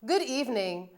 Good evening.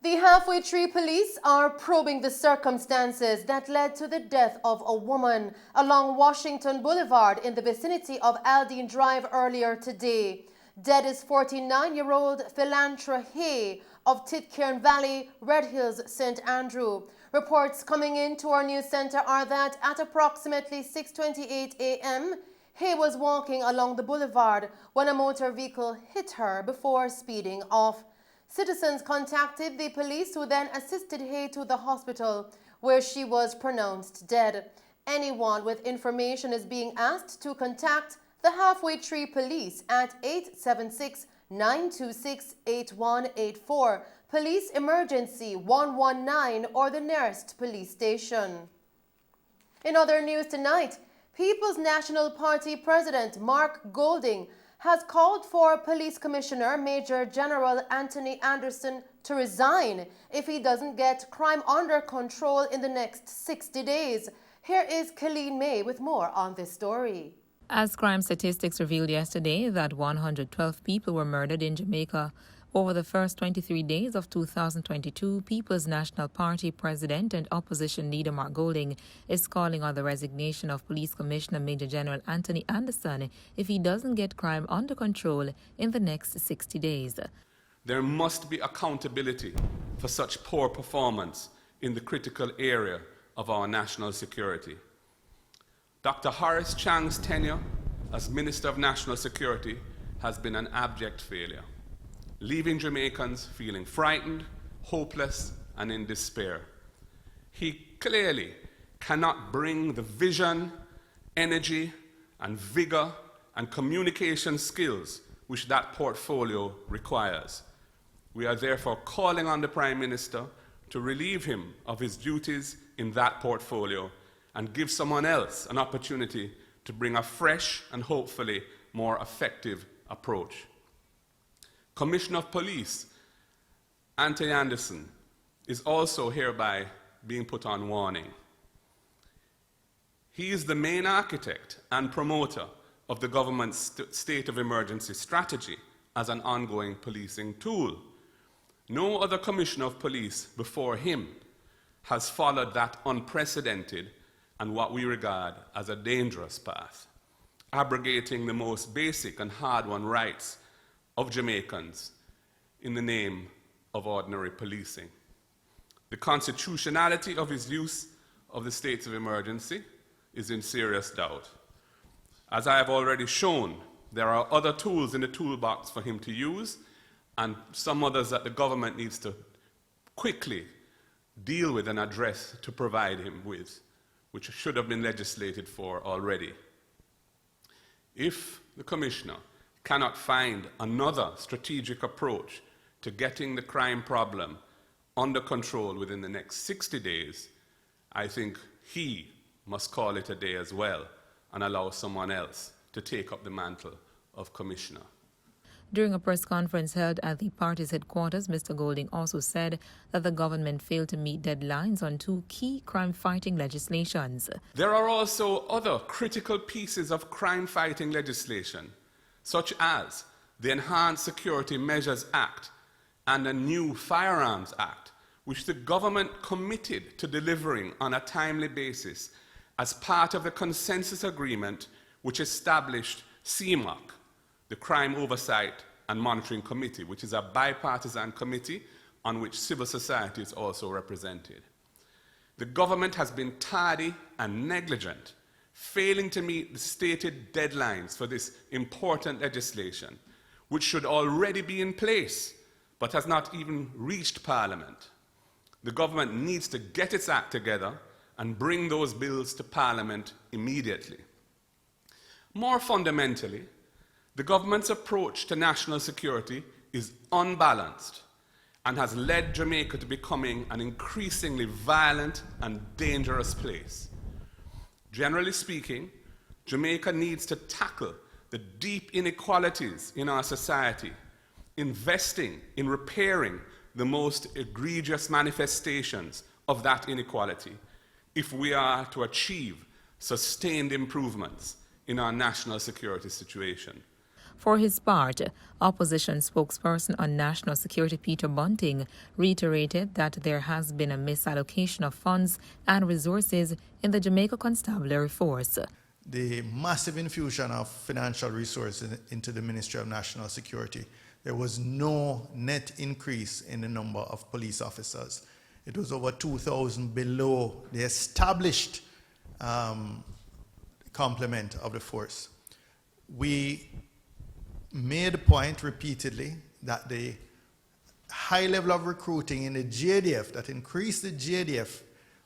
The Halfway Tree Police are probing the circumstances that led to the death of a woman along Washington Boulevard in the vicinity of ALDINE Drive earlier today. Dead is 49-year-old Philantra Hay of Titcairn Valley, Red Hills, St. Andrew. Reports coming into our news center are that at approximately 6:28 a.m., Hay was walking along the boulevard when a motor vehicle hit her before speeding off. Citizens contacted the police, who then assisted Hay to the hospital, where she was pronounced dead. Anyone with information is being asked to contact the Halfway Tree Police at 876-926-8184, Police Emergency 119, or the nearest police station. In other news tonight, People's National Party President Mark Golding has called for Police Commissioner Major General Anthony Anderson to resign if he doesn't get crime under control in the next 60 days. Here is Colleen May with more on this story. As crime statistics revealed yesterday that 112 people were murdered in Jamaica over the first 23 days of 2022, People's National Party President and Opposition Leader Mark Golding is calling on the resignation of Police Commissioner Major General Anthony Anderson if he doesn't get crime under control in the next 60 days. There must be accountability for such poor performance in the critical area of our national security. Dr. Horace Chang's tenure as Minister of National Security has been an abject failure, leaving Jamaicans feeling frightened, hopeless, and in despair. He clearly cannot bring the vision, energy, and vigor and communication skills which that portfolio requires. We are therefore calling on the Prime Minister to relieve him of his duties in that portfolio and give someone else an opportunity to bring a fresh and hopefully more effective approach. Commissioner of Police Anthony Anderson is also hereby being put on warning. He is the main architect and promoter of the government's state of emergency strategy as an ongoing policing tool. No other commissioner of police before him has followed that unprecedented and what we regard as a dangerous path, abrogating the most basic and hard-won rights of Jamaicans in the name of ordinary policing. The constitutionality of his use of the states of emergency is in serious doubt. As I have already shown, there are other tools in the toolbox for him to use, and some others that the government needs to quickly deal with and address to provide him with, which should have been legislated for already. If the Commissioner cannot find another strategic approach to getting the crime problem under control within the next 60 days, I think he must call it a day as well and allow someone else to take up the mantle of Commissioner. During a press conference held at the party's headquarters, Mr. Golding also said that the government failed to meet deadlines on two key crime-fighting legislations. There are also other critical pieces of crime-fighting legislation, such as the Enhanced Security Measures Act and a new Firearms Act, which the government committed to delivering on a timely basis as part of the consensus agreement which established CMOC, the Crime Oversight and Monitoring Committee, which is a bipartisan committee on which civil society is also represented. The government has been tardy and negligent, failing to meet the stated deadlines for this important legislation, which should already be in place, but has not even reached Parliament. The government needs to get its act together and bring those bills to Parliament immediately. More fundamentally, the government's approach to national security is unbalanced and has led Jamaica to becoming an increasingly violent and dangerous place. Generally speaking, Jamaica needs to tackle the deep inequalities in our society, investing in repairing the most egregious manifestations of that inequality if we are to achieve sustained improvements in our national security situation. For his part, opposition spokesperson on national security Peter Bunting reiterated that there has been a misallocation of funds and resources in the Jamaica Constabulary Force. The massive infusion of financial resources into the Ministry of National Security, there was no net increase in the number of police officers. It was over 2,000 below the established complement of the force. We made a point repeatedly that the high level of recruiting in the JDF, that increased the JDF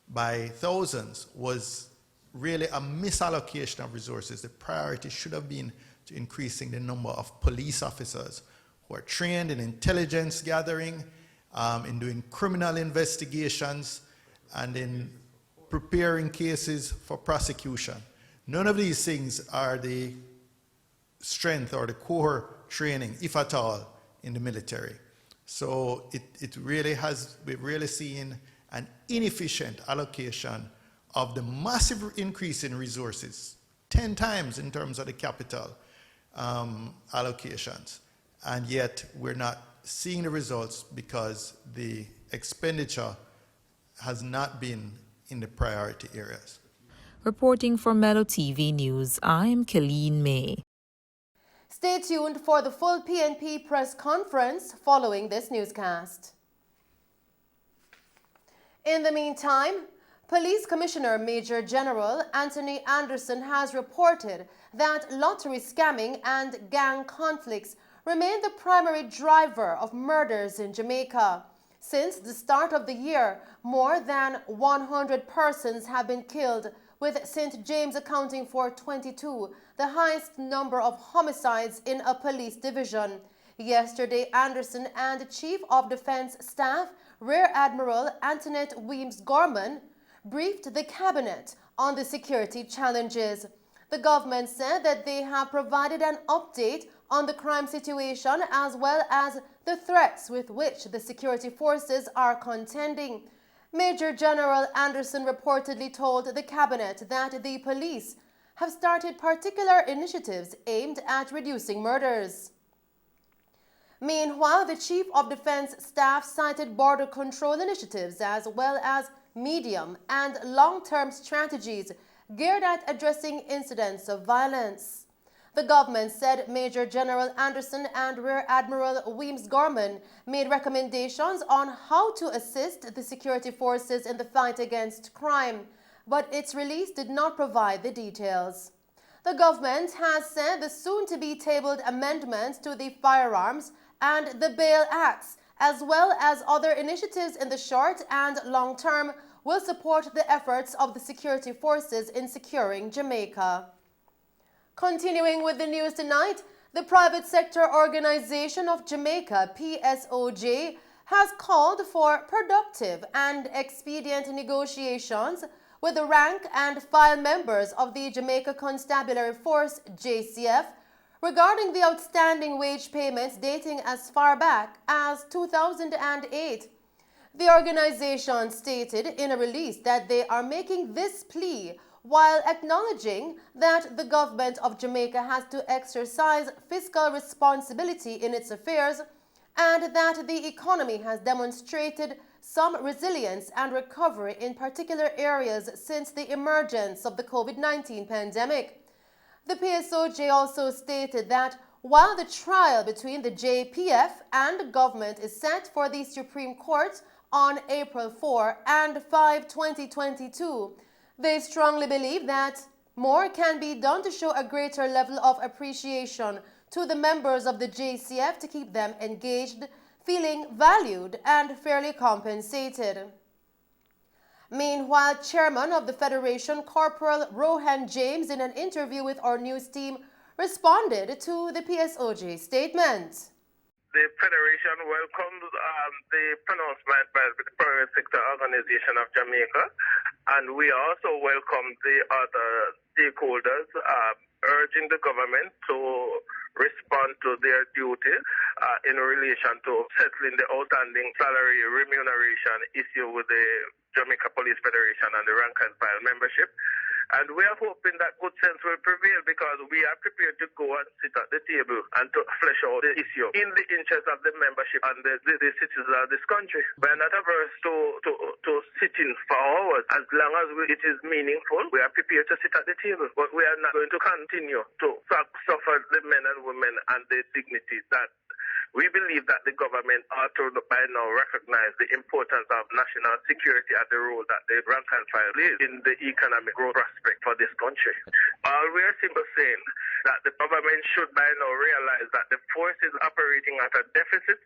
by thousands, was really a misallocation of resources. The priority should have been to increasing the number of police officers who are trained in intelligence gathering, in doing criminal investigations, and in preparing cases for prosecution. None of these things are the strength or the core training, if at all, in the military. So we've really seen an inefficient allocation of the massive increase in resources, 10 times in terms of the capital allocations. And yet we're not seeing the results because the expenditure has not been in the priority areas. Reporting for Mello TV News, I'm Colleen May. Stay tuned for the full PNP press conference following this newscast. In the meantime, Police Commissioner Major General Anthony Anderson has reported that lottery scamming and gang conflicts remain the primary driver of murders in Jamaica. Since the start of the year, more than 100 persons have been killed, with St. James accounting for 22, the highest number of homicides in a police division. Yesterday, Anderson and Chief of Defense Staff Rear Admiral Antoinette Weems-Gorman briefed the cabinet on the security challenges. The government said that they have provided an update on the crime situation as well as the threats with which the security forces are contending. Major General Anderson reportedly told the cabinet that the police have started particular initiatives aimed at reducing murders. Meanwhile, the Chief of Defense Staff cited border control initiatives as well as medium and long-term strategies geared at addressing incidents of violence. The government said Major General Anderson and Rear Admiral Weems-Gorman made recommendations on how to assist the security forces in the fight against crime, but its release did not provide the details. The government has said the soon-to-be-tabled amendments to the Firearms and the Bail Acts, as well as other initiatives in the short and long term, will support the efforts of the security forces in securing Jamaica. Continuing with the news tonight, the Private Sector Organization of Jamaica, PSOJ, has called for productive and expedient negotiations with the rank and file members of the Jamaica Constabulary Force, JCF, regarding the outstanding wage payments dating as far back as 2008. The organization stated in a release that they are making this plea while acknowledging that the government of Jamaica has to exercise fiscal responsibility in its affairs and that the economy has demonstrated some resilience and recovery in particular areas since the emergence of the COVID-19 pandemic. The PSOJ also stated that while the trial between the JPF and the government is set for the Supreme Court on April 4 and 5, 2022, they strongly believe that more can be done to show a greater level of appreciation to the members of the JCF to keep them engaged, feeling valued and fairly compensated. Meanwhile, Chairman of the Federation, Corporal Rohan James, in an interview with our news team, responded to the PSOJ statement. The Federation welcomed the pronouncement by the Private Sector Organization of Jamaica, and we also welcome the other stakeholders urging the government to respond to their duty in relation to settling the outstanding salary remuneration issue with the Jamaica Police Federation and the rank and file membership. And we are hoping that good sense will prevail because we are prepared to go and sit at the table and to flesh out the issue in the interest of the membership and the citizens of this country. We are not averse to sitting for hours. As long as it is meaningful, we are prepared to sit at the table. But we are not going to continue to suffer the men and women and the dignity that we believe that the government ought to by now recognize the importance of national security and the role that the rank and file plays in the economic growth prospect for this country. We are simply saying that the government should by now realize that the force is operating at a deficit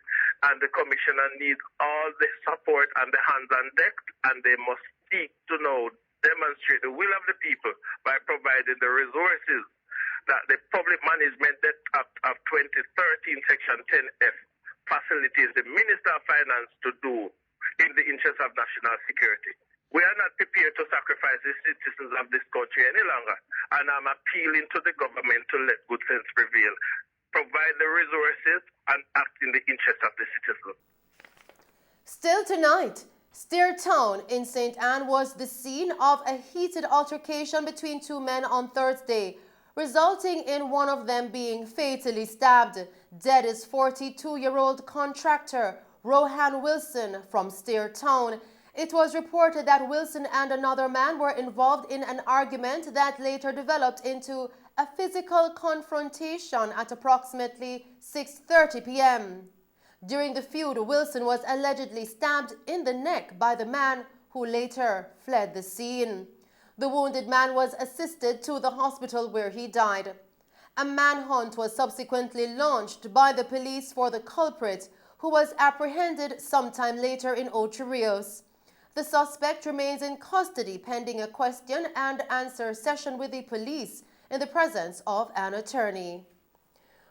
and the commissioner needs all the support and the hands on deck, and they must seek to now demonstrate the will of the people by providing the resources that the Public Management Debt Act of 2013, Section 10F, facilitates the Minister of Finance to do in the interest of national security. We are not prepared to sacrifice the citizens of this country any longer, and I'm appealing to the government to let good sense prevail, provide the resources, and act in the interest of the citizens. Still tonight, Stair Town in St. Anne was the scene of a heated altercation between two men on Thursday, resulting in one of them being fatally stabbed. Dead is 42-year-old contractor Rohan Wilson from Stair Town. It was reported that Wilson and another man were involved in an argument that later developed into a physical confrontation at approximately 6:30 p.m. During the feud, Wilson was allegedly stabbed in the neck by the man who later fled the scene. The wounded man was assisted to the hospital where he died. A manhunt was subsequently launched by the police for the culprit, who was apprehended sometime later in Ocho Rios. The suspect remains in custody pending a question and answer session with the police in the presence of an attorney.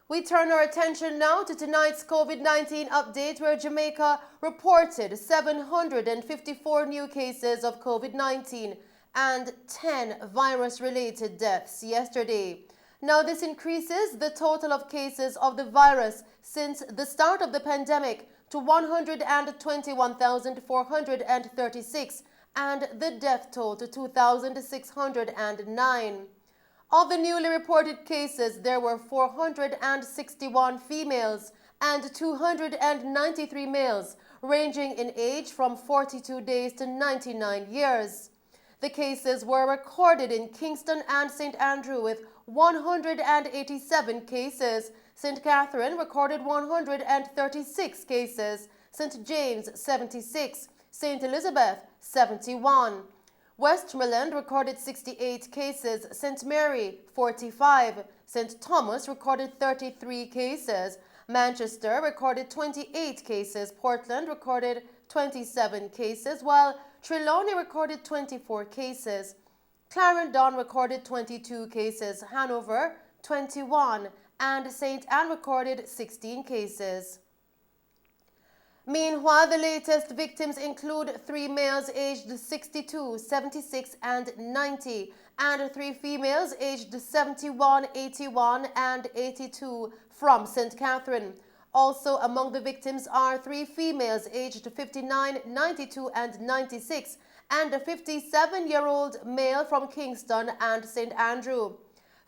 We turn our attention now to tonight's COVID-19 update, where Jamaica reported 754 new cases of COVID-19 and 10 virus-related deaths yesterday. Now, this increases the total of cases of the virus since the start of the pandemic to 121,436 and the death toll to 2,609. Of the newly reported cases, there were 461 females and 293 males, ranging in age from 42 days to 99 years. The cases were recorded in Kingston and St. Andrew with 187 cases. St. Catherine recorded 136 cases. St. James 76. St. Elizabeth 71. Westmoreland recorded 68 cases. St. Mary 45. St. Thomas recorded 33 cases. Manchester recorded 28 cases. Portland recorded 27 cases, while Trelawney recorded 24 cases. Clarendon recorded 22 cases. Hanover 21, and St. Anne recorded 16 cases. Meanwhile, the latest victims include 3 males aged 62, 76, and 90, and 3 females aged 71, 81, and 82 from St. Catherine. Also among the victims are 3 females aged 59, 92, and 96, and a 57-year-old male from Kingston and St. Andrew.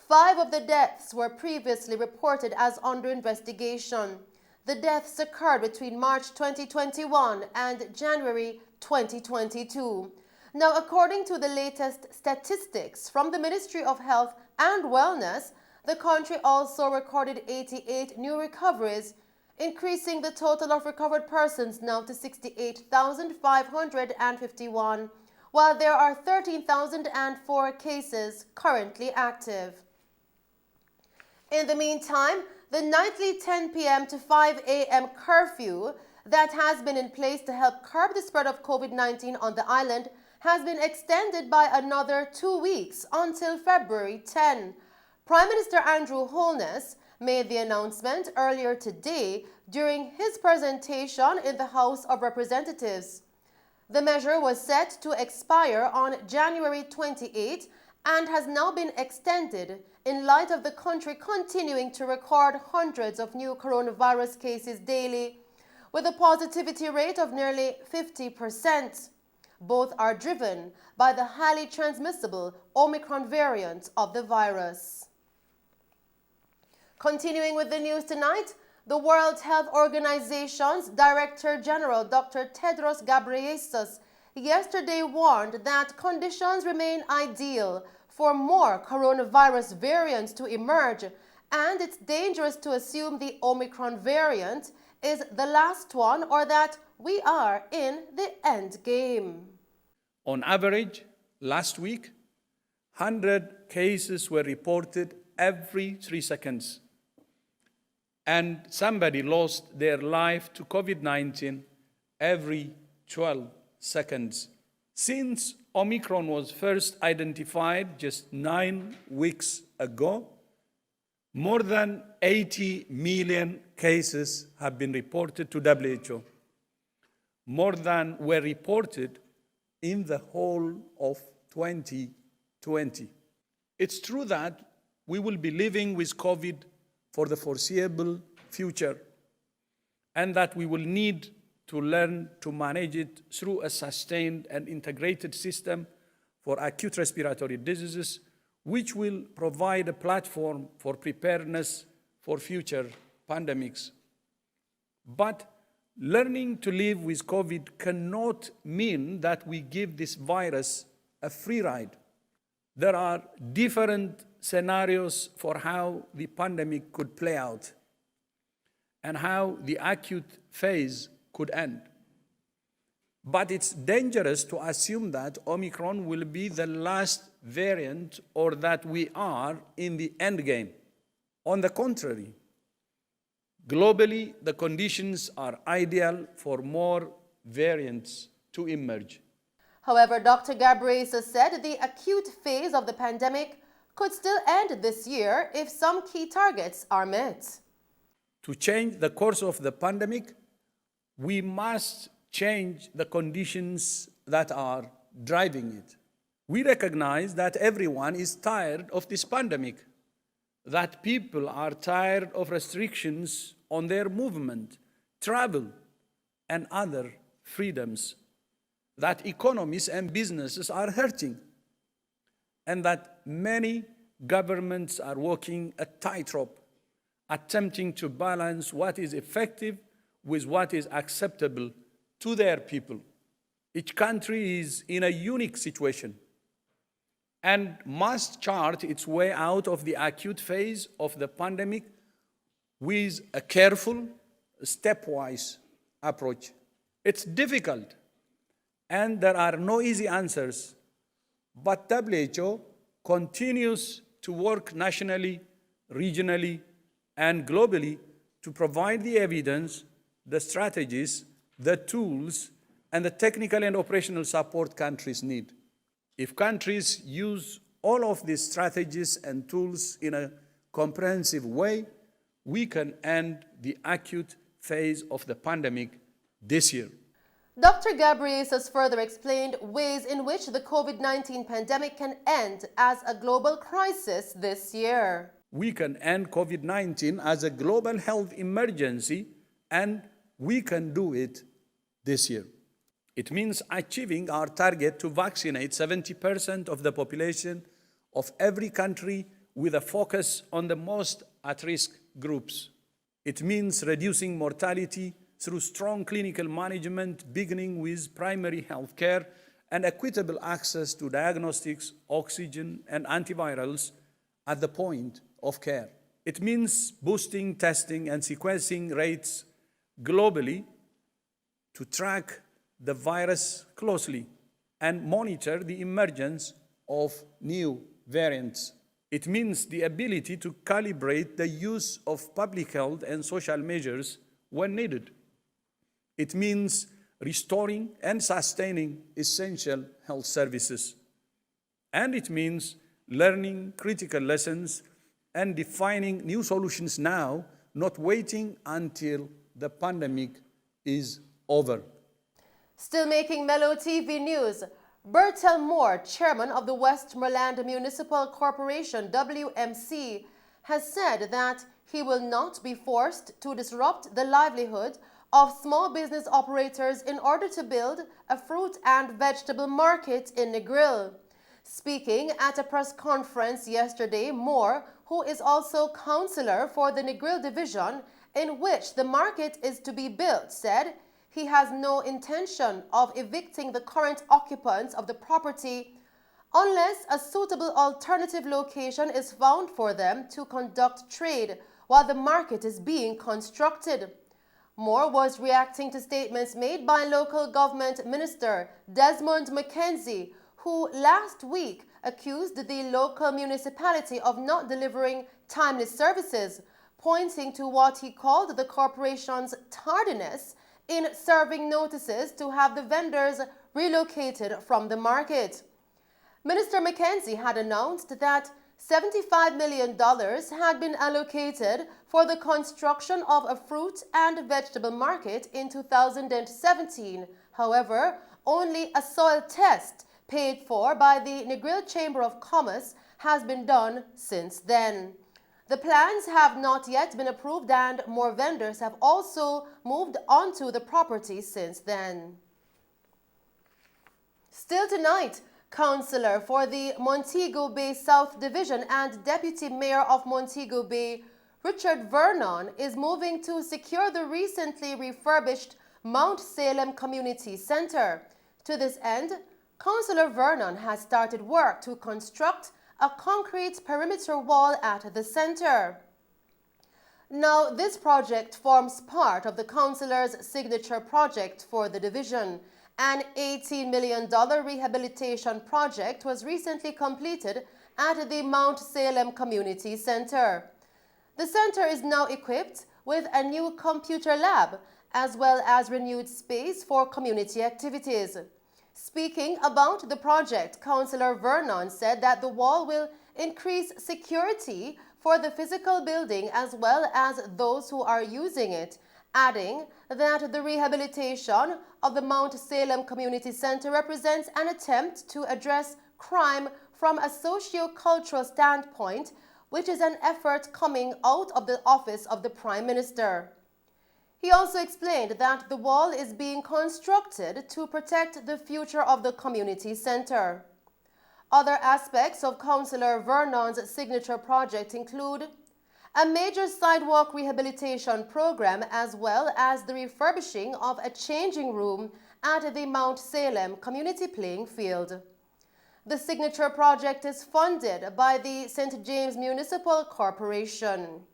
5 of the deaths were previously reported as under investigation. The deaths occurred between March 2021 and January 2022. Now, according to the latest statistics from the Ministry of Health and Wellness, the country also recorded 88 new recoveries, increasing the total of recovered persons now to 68,551, while there are 13,004 cases currently active. In the meantime, the nightly 10 p.m. to 5 a.m. curfew that has been in place to help curb the spread of COVID-19 on the island has been extended by another 2 weeks until February 10. Prime Minister Andrew Holness made the announcement earlier today during his presentation in the House of Representatives. The measure was set to expire on January 28 and has now been extended in light of the country continuing to record hundreds of new coronavirus cases daily, with a positivity rate of nearly 50%. Both are driven by the highly transmissible Omicron variant of the virus. Continuing with the news tonight, the World Health Organization's Director General, Dr. Tedros Ghebreyesus, yesterday warned that conditions remain ideal for more coronavirus variants to emerge, and it's dangerous to assume the Omicron variant is the last one or that we are in the end game. On average, last week, 100 cases were reported every 3 seconds, and somebody lost their life to COVID-19 every 12 seconds. Since Omicron was first identified just 9 weeks ago, more than 80 million cases have been reported to WHO, more than were reported in the whole of 2020. It's true that we will be living with COVID for the foreseeable future, and that we will need to learn to manage it through a sustained and integrated system for acute respiratory diseases, which will provide a platform for preparedness for future pandemics. But learning to live with COVID cannot mean that we give this virus a free ride. There are different scenarios for how the pandemic could play out and how the acute phase could end. But it's dangerous to assume that Omicron will be the last variant or that we are in the end game. On the contrary, globally, the conditions are ideal for more variants to emerge. However, Dr. Ghebreyesus said the acute phase of the pandemic could still end this year if some key targets are met. To change the course of the pandemic, we must change the conditions that are driving it. We recognize that everyone is tired of this pandemic, that people are tired of restrictions on their movement, travel, and other freedoms, that economies and businesses are hurting, and that many governments are walking a tightrope, attempting to balance what is effective with what is acceptable to their people. Each country is in a unique situation and must chart its way out of the acute phase of the pandemic with a careful, stepwise approach. It's difficult, and there are no easy answers, but WHO continues to work nationally, regionally, and globally to provide the evidence, the strategies, the tools, and the technical and operational support countries need. If countries use all of these strategies and tools in a comprehensive way, we can end the acute phase of the pandemic this year. Dr. Ghebreyesus further explained ways in which the COVID-19 pandemic can end as a global crisis this year. We can end COVID-19 as a global health emergency, and we can do it this year. It means achieving our target to vaccinate 70% of the population of every country with a focus on the most at-risk groups. It means reducing mortality through strong clinical management, beginning with primary health care and equitable access to diagnostics, oxygen, and antivirals at the point of care. It means boosting testing and sequencing rates globally to track the virus closely and monitor the emergence of new variants. It means the ability to calibrate the use of public health and social measures when needed. It means restoring and sustaining essential health services. And it means learning critical lessons and defining new solutions now, not waiting until the pandemic is over. Still making Mello TV news, Bertel Moore, chairman of the Westmoreland Municipal Corporation, WMC, has said that he will not be forced to disrupt the livelihood of small business operators in order to build a fruit and vegetable market in Negril. Speaking at a press conference yesterday, Moore, who is also councillor for the Negril division in which the market is to be built, said he has no intention of evicting the current occupants of the property unless a suitable alternative location is found for them to conduct trade while the market is being constructed. Moore was reacting to statements made by local government minister Desmond McKenzie, who last week accused the local municipality of not delivering timely services, pointing to what he called the corporation's tardiness in serving notices to have the vendors relocated from the market. Minister McKenzie had announced that $75 million had been allocated for the construction of a fruit and vegetable market in 2017. However, only a soil test paid for by the Negril Chamber of Commerce has been done since then. The plans have not yet been approved and more vendors have also moved onto the property since then. Still tonight, Councillor for the Montego Bay South Division and Deputy Mayor of Montego Bay, Richard Vernon, is moving to secure the recently refurbished Mount Salem Community Center. To this end, Councillor Vernon has started work to construct a concrete perimeter wall at the center. Now, this project forms part of the councillor's signature project for the division. An $18 million rehabilitation project was recently completed at the Mount Salem Community Center. The center is now equipped with a new computer lab as well as renewed space for community activities. Speaking about the project, Councillor Vernon said that the wall will increase security for the physical building as well as those who are using it, adding that the rehabilitation of the Mount Salem Community Center represents an attempt to address crime from a socio-cultural standpoint, which is an effort coming out of the office of the Prime Minister. He also explained that the wall is being constructed to protect the future of the community center. Other aspects of Councillor Vernon's signature project include a major sidewalk rehabilitation program as well as the refurbishing of a changing room at the Mount Salem Community Playing Field. The signature project is funded by the St. James Municipal Corporation.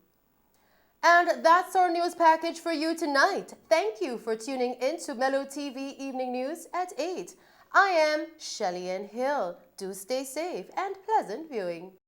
And that's our news package for you tonight. Thank you for tuning in to Mello TV Evening News at 8. I am Shelley Ann Hill. Do stay safe and pleasant viewing.